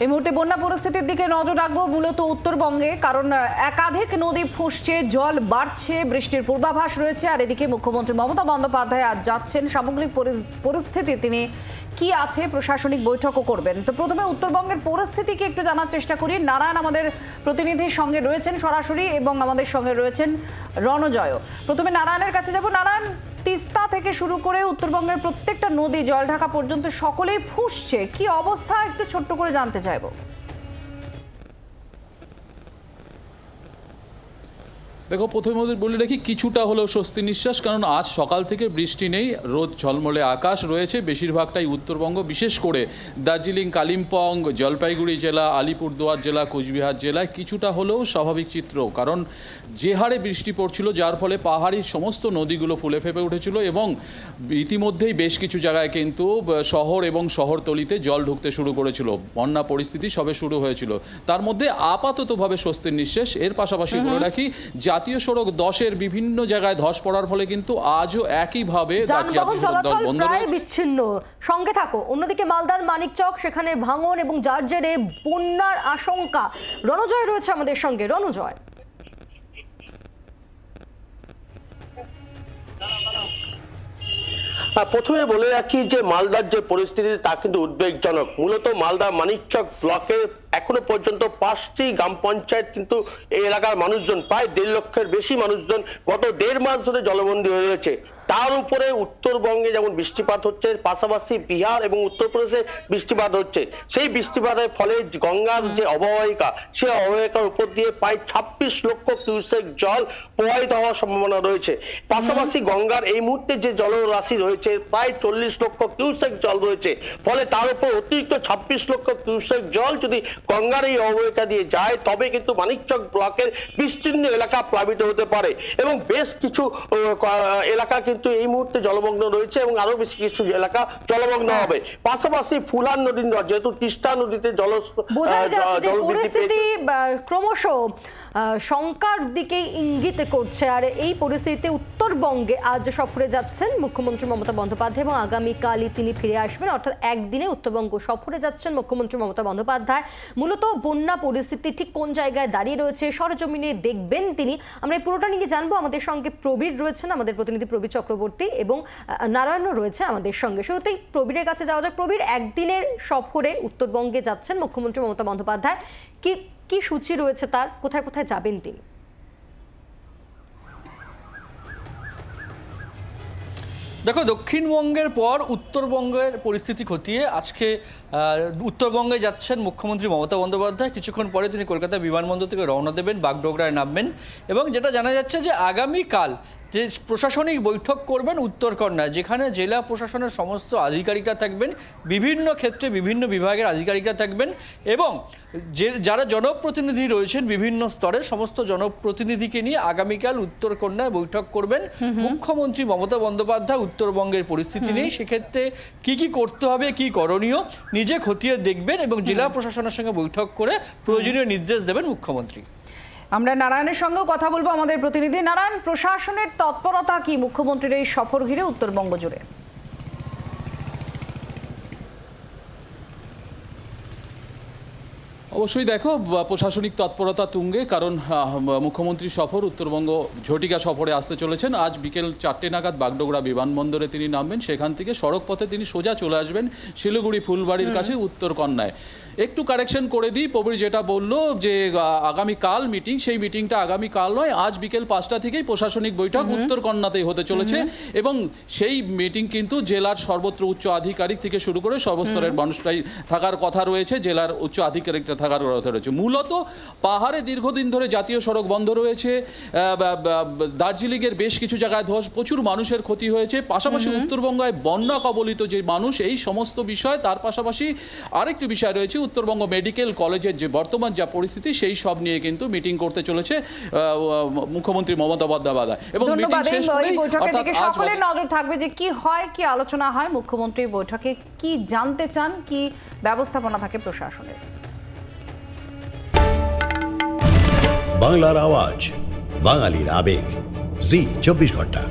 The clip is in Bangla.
এই মুহূর্তে বন্যা পরিস্থিতির দিকে নজর রাখবো মূলত উত্তরবঙ্গে, কারণ একাধিক নদী ফুসছে, জল বাড়ছে, বৃষ্টির পূর্বাভাস রয়েছে। আর এদিকে মুখ্যমন্ত্রী মমতা বন্দ্যোপাধ্যায় আজ যাচ্ছেন, সামগ্রিক পরিস্থিতি তিনি কি আছে প্রশাসনিক বৈঠকও করবেন। তো প্রথমে উত্তরবঙ্গের পরিস্থিতিকে একটু জানার চেষ্টা করি। নারায়ণ আমাদের প্রতিনিধির সঙ্গে রয়েছেন সরাসরি এবং আমাদের সঙ্গে রয়েছেন রণজয়। প্রথমে নারায়ণের কাছে যাব। নারায়ণ, তিস্তা থেকে শুরু করে উত্তরবঙ্গের প্রত্যেকটা নদী জলঢাকা পর্যন্ত সকলেই ফুসছে, কি অবস্থা একটু ছোট্ট করে জানতে চাইবো। দেখো, প্রথমে বলে রাখি কিছুটা হলেও স্বস্তি নিঃশ্বাস, কারণ আজ সকাল থেকে বৃষ্টি নেই, রোদ ঝলমলে আকাশ রয়েছে বেশিরভাগটাই উত্তরবঙ্গ, বিশেষ করে দার্জিলিং, কালিম্পং, জলপাইগুড়ি জেলা, আলিপুরদুয়ার জেলা, কোচবিহার জেলায় কিছুটা হলেও স্বাভাবিক চিত্র। কারণ যে হারে বৃষ্টি পড়ছিল, যার ফলে পাহাড়ি সমস্ত নদীগুলো ফুলে ফেপে উঠেছিল এবং ইতিমধ্যেই বেশ কিছু জায়গায় কিন্তু শহর এবং শহরতলিতে জল ঢুকতে শুরু করেছিল। বন্যা পরিস্থিতি সবে শুরু হয়েছিল, তার মধ্যে আপাততভাবে স্বস্তির নিঃশ্বাস। এর পাশাপাশি বলে রাখি, জাতীয় সড়ক 10-এর বিভিন্ন জায়গায় ধস পড়ার ফলে কিন্তু আজও একইভাবে বিচ্ছিন্ন। সঙ্গে থাকো। অন্যদিকে মালদার মানিকচক, সেখানে ভাঙন এবং যার জেরে বন্যার আশঙ্কা। রণজয় রয়েছে আমাদের সঙ্গে। রণজয়, প্রথমে বলে রাখি যে মালদার যে পরিস্থিতি তা কিন্তু উদ্বেগজনক। মূলত মালদা মানিকচক ব্লকে এখনো পর্যন্ত 5টি গ্রাম পঞ্চায়েত কিন্তু এই এলাকার মানুষজন, প্রায় 1.5 লক্ষের বেশি মানুষজন গত 1.5 মাস ধরে জলবন্দী হয়ে রয়েছে। তার উপরে উত্তরবঙ্গে যেমন বৃষ্টিপাত হচ্ছে, পাশাপাশি বিহার এবং উত্তরপ্রদেশে বৃষ্টিপাত হচ্ছে। সেই বৃষ্টিপাতের ফলে গঙ্গার যে অববাহিকা, সেই অববাহিকার উপর দিয়ে প্রায় 26 লক্ষ কিউসেক জল প্রবাহিত হওয়ার সম্ভাবনা রয়েছে। পাশাপাশি গঙ্গার এই মুহূর্তে যে জলরাশি রয়েছে প্রায় 40 লক্ষ কিউসেক জল রয়েছে। ফলে তার উপর অতিরিক্ত 26 লক্ষ কিউসেক জল যদি গঙ্গার এই অববাহিকা দিয়ে যায়, তবে কিন্তু মানিকচক ব্লকের বিস্তীর্ণ এলাকা প্লাবিত হতে পারে এবং বেশ কিছু এলাকা কিন্তু এই মুহূর্তে জলমগ্ন রয়েছে এবং আরো বেশি কিছু এলাকা জলমগ্ন হবে। পাশাপাশি ফুলার নদী, যেহেতু তিস্তা নদীতে পরিস্থিতি ক্রমশ শঙ্কার দিকে ইঙ্গিত করছে। আর এই পরিস্থিতিতে উত্তরবঙ্গে আজ সফরে যাচ্ছেন মুখ্যমন্ত্রী মমতা বন্দ্যোপাধ্যায় এবং আগামীকালই তিনি ফিরে আসবেন, অর্থাৎ একদিনে উত্তরবঙ্গ সফরে যাচ্ছেন মুখ্যমন্ত্রী মমতা বন্দ্যোপাধ্যায়। মূলত বন্যা পরিস্থিতি ঠিক কোন জায়গায় দাঁড়িয়ে রয়েছে সরজমিনে দেখবেন তিনি। আমরা এই পুরোটা নিয়ে জানবো। আমাদের সঙ্গে প্রবীর রয়েছেন, আমাদের প্রতিনিধি প্রবীর চক্রবর্তী, এবং নারায়ণও রয়েছে আমাদের সঙ্গে। শুরুতেই প্রবীরের কাছে যাওয়া যাক। প্রবীর, একদিনের সফরে উত্তরবঙ্গে যাচ্ছেন মুখ্যমন্ত্রী মমতা বন্দ্যোপাধ্যায়, কি সূচি রয়েছে তার, কোথায় কোথায় যাবেন তিনি? দেখো, দক্ষিণবঙ্গের পর উত্তরবঙ্গের পরিস্থিতি খতিয়ে আজকে উত্তরবঙ্গে যাচ্ছেন মুখ্যমন্ত্রী মমতা বন্দ্যোপাধ্যায়। কিছুক্ষণ পরে তিনি কলকাতা বিমানবন্দর থেকে রওনা দেবেন, বাগডোগরায় নামবেন এবং যেটা জানা যাচ্ছে যে আগামীকাল যে প্রশাসনিক বৈঠক করবেন উত্তরকন্যায়, যেখানে জেলা প্রশাসনের সমস্ত আধিকারিকরা থাকবেন, বিভিন্ন ক্ষেত্রে বিভিন্ন বিভাগের আধিকারিকরা থাকবেন এবং যারা জনপ্রতিনিধি রয়েছেন বিভিন্ন স্তরে, সমস্ত জনপ্রতিনিধিকে নিয়ে আগামীকাল উত্তরকন্যায় বৈঠক করবেন মুখ্যমন্ত্রী মমতা বন্দ্যোপাধ্যায় উত্তরবঙ্গের পরিস্থিতি নিয়ে। সেক্ষেত্রে কি কি করতে হবে, কি করণীয় নিজে খতিয়ে দেখবেন এবং জেলা প্রশাসনের সঙ্গে বৈঠক করে প্রয়োজনীয় নির্দেশ দেবেন মুখ্যমন্ত্রী। আমরা নারায়ণের সঙ্গেও কথা বলবো, আমাদের প্রতিনিধি। নারায়ণ, প্রশাসনের তৎপরতা কি মুখ্যমন্ত্রীর এই সফর ঘিরে উত্তরবঙ্গ জুড়ে? অবশ্যই দেখো, প্রশাসনিক তৎপরতা তুঙ্গে, কারণ মুখ্যমন্ত্রী সফর উত্তরবঙ্গ ঝটিকা সফরে আসতে চলেছেন। আজ বিকেল 4টে নাগাদ বাগডোগরা বিমানবন্দরে তিনি নামবেন, সেখান থেকে সড়ক পথে তিনি সোজা চলে আসবেন শিলিগুড়ি ফুলবাড়ির কাছে উত্তরকন্যায়। একটু কারেকশন করে দিই, প্রবীর যেটা বললো যে আগামীকাল মিটিং, সেই মিটিংটা আগামীকাল নয়, আজ বিকেল 5টা থেকেই প্রশাসনিক বৈঠক উত্তরকন্যাতেই হতে চলেছে এবং সেই মিটিং কিন্তু জেলার সর্বত্র উচ্চ আধিকারিক থেকে শুরু করে সর্বস্তরের মানুষরাই থাকার কথা রয়েছে, জেলার উচ্চ আধিকারিকরা থাকার কথা রয়েছে। মূলত পাহাড়ে দীর্ঘদিন ধরে জাতীয় সড়ক বন্ধ রয়েছে, দার্জিলিংয়ের বেশ কিছু জায়গায় ধস, প্রচুর মানুষের ক্ষতি হয়েছে। পাশাপাশি উত্তরবঙ্গে বন্যা কবলিত যে মানুষ, এই সমস্ত বিষয়, তার পাশাপাশি আরেকটি বিষয় রয়েছে উত্তরবঙ্গ মেডিকেল কলেজের যে বর্তমান যা পরিস্থিতি, সেই সব নিয়ে কিন্তু মিটিং করতে চলেছে মুখ্যমন্ত্রী মমতা বন্দ্যোপাধ্যায়। এবং মিটিং শেষ হলেই সকলের নজর থাকবে যে কি হয়, কি আলোচনা হয় মুখ্যমন্ত্রীর বৈঠকে, কি জানতে চান, কি ব্যবস্থাপনা থাকে প্রশাসনের। বাংলার আওয়াজ, বাঙালির আবেগ, জি 24 ঘন্টা।